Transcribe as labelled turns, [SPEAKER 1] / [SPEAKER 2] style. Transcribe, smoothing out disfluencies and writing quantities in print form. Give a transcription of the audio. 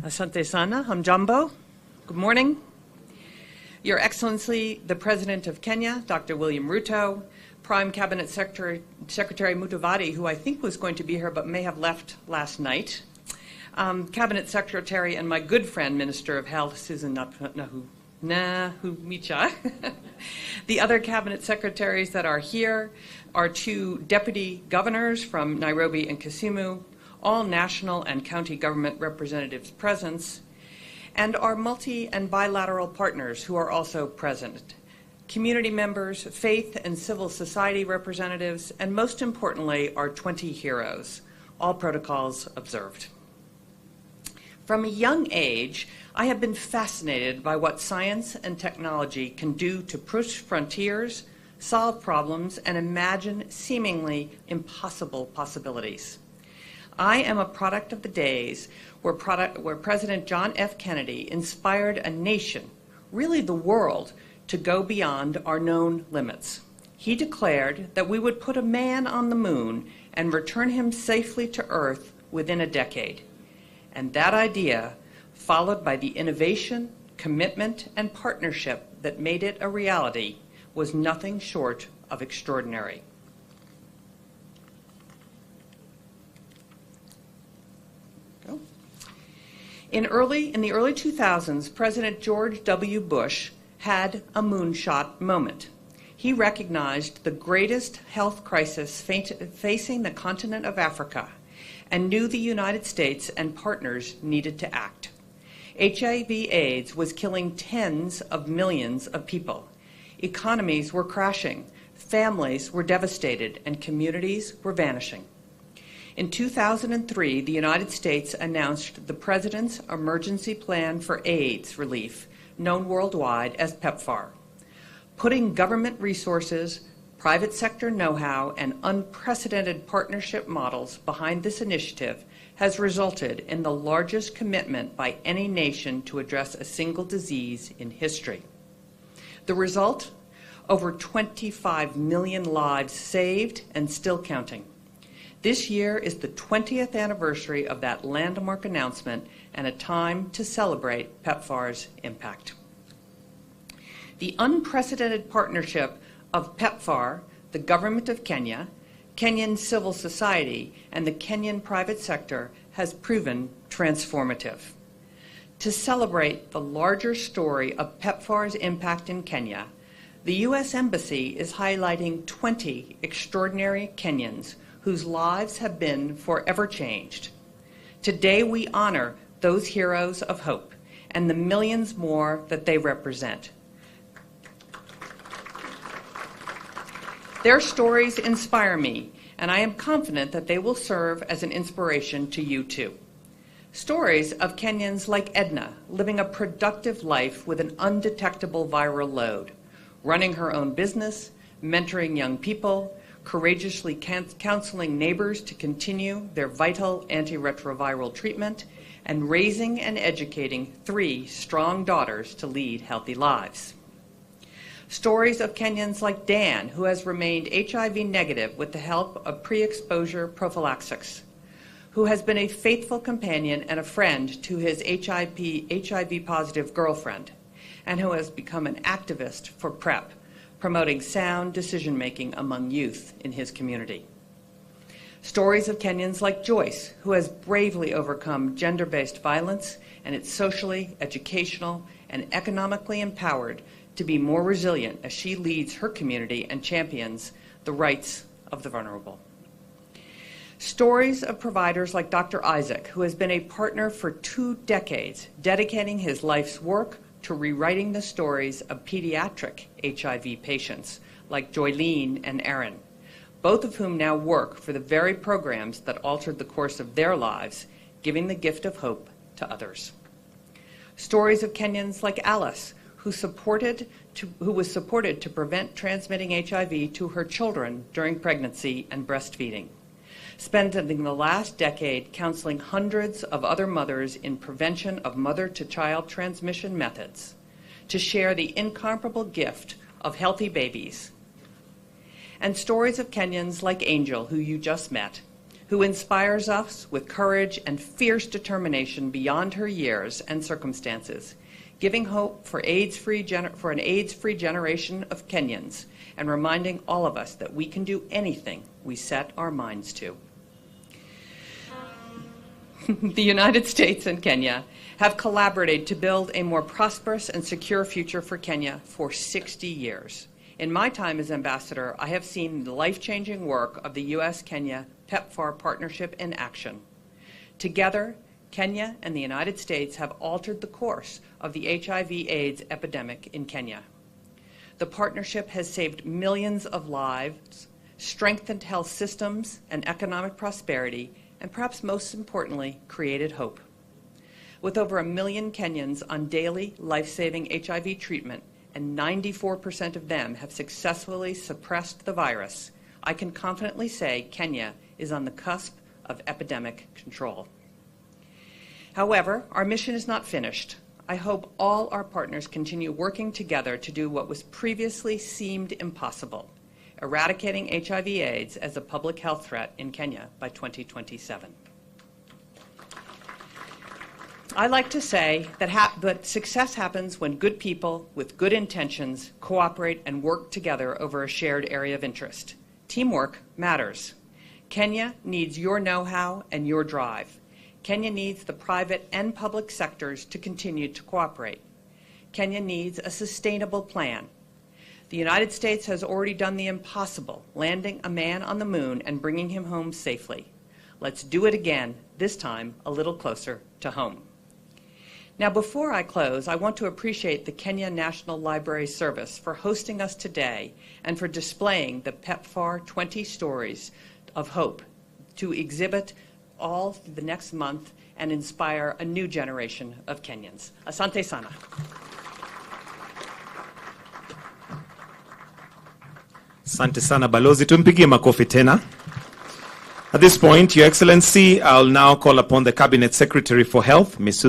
[SPEAKER 1] Asante sana, hamjambo. Good morning. Your Excellency, the President of Kenya, Dr. William Ruto, Prime Cabinet Secretary Mutavati, who I think was going to be here but may have left last night, Cabinet Secretary and my good friend, Minister of Health, Susan Nahumicha. The other Cabinet Secretaries that are here are two Deputy Governors from Nairobi and Kisumu, all national and county government representatives present, and our multi and bilateral partners who are also present, community members, faith and civil society representatives, and most importantly, our 20 heroes, all protocols observed. From a young age, I have been fascinated by what science and technology can do to push frontiers, solve problems, and imagine seemingly impossible possibilities. I am a product of the days where President John F. Kennedy inspired a nation, really the world, to go beyond our known limits. He declared that we would put a man on the moon and return him safely to Earth within a decade. And that idea, followed by the innovation, commitment, and partnership that made it a reality, was nothing short of extraordinary. In the early 2000s, President George W. Bush had a moonshot moment. He recognized the greatest health crisis facing the continent of Africa and knew the United States and partners needed to act. HIV/AIDS was killing tens of millions of people. Economies were crashing, families were devastated, and communities were vanishing. In 2003, the United States announced the President's Emergency Plan for AIDS Relief, known worldwide as PEPFAR. Putting government resources, private sector know-how, and unprecedented partnership models behind this initiative has resulted in the largest commitment by any nation to address a single disease in history. The result? Over 25 million lives saved and still counting. This year is the 20th anniversary of that landmark announcement and a time to celebrate PEPFAR's impact. The unprecedented partnership of PEPFAR, the Government of Kenya, Kenyan civil society, and the Kenyan private sector has proven transformative. To celebrate the larger story of PEPFAR's impact in Kenya, the U.S. Embassy is highlighting 20 extraordinary Kenyans whose lives have been forever changed. Today we honor those heroes of hope and the millions more that they represent. Their stories inspire me, and I am confident that they will serve as an inspiration to you too. Stories of Kenyans like Edna living a productive life with an undetectable viral load, running her own business, mentoring young people, courageously counseling neighbors to continue their vital antiretroviral treatment, and raising and educating 3 strong daughters to lead healthy lives. Stories of Kenyans like Dan, who has remained HIV negative with the help of pre-exposure prophylaxis, who has been a faithful companion and a friend to his HIV-positive girlfriend, and who has become an activist for PrEP, promoting sound decision-making among youth in his community. Stories of Kenyans like Joyce, who has bravely overcome gender-based violence and is socially, educational, and economically empowered to be more resilient as she leads her community and champions the rights of the vulnerable. Stories of providers like Dr. Isaac, who has been a partner for 2 decades, dedicating his life's work to rewriting the stories of pediatric HIV patients like Joylene and Aaron, both of whom now work for the very programs that altered the course of their lives, giving the gift of hope to others. Stories of Kenyans like Alice, who was supported to prevent transmitting HIV to her children during pregnancy and breastfeeding, spending the last decade counseling hundreds of other mothers in prevention of mother-to-child transmission methods, to share the incomparable gift of healthy babies. And stories of Kenyans like Angel, who you just met, who inspires us with courage and fierce determination beyond her years and circumstances, giving hope for an AIDS-free generation of Kenyans, and reminding all of us that we can do anything we set our minds to. The United States and Kenya have collaborated to build a more prosperous and secure future for Kenya for 60 years. In my time as ambassador, I have seen the life-changing work of the U.S.-Kenya PEPFAR partnership in action. Together, Kenya and the United States have altered the course of the HIV/AIDS epidemic in Kenya. The partnership has saved millions of lives, strengthened health systems and economic prosperity, and perhaps most importantly, created hope. With over 1 million Kenyans on daily life-saving HIV treatment, and 94% of them have successfully suppressed the virus, I can confidently say Kenya is on the cusp of epidemic control. However, our mission is not finished. I hope all our partners continue working together to do what was previously seemed impossible, eradicating HIV/AIDS as a public health threat in Kenya by 2027. I like to say that success happens when good people with good intentions cooperate and work together over a shared area of interest. Teamwork matters. Kenya needs your know-how and your drive. Kenya needs the private and public sectors to continue to cooperate. Kenya needs a sustainable plan. The United States has already done the impossible, landing a man on the moon and bringing him home safely. Let's do it again, this time a little closer to home. Now, before I close, I want to appreciate the Kenya National Library Service for hosting us today and for displaying the PEPFAR 20 stories of hope to exhibit all the next month and inspire a new generation of Kenyans. Asante sana.
[SPEAKER 2] Asante sana Balozi, tumpigie makofi tena. At this point, Your Excellency, I'll now call upon the Cabinet Secretary for Health, Ms.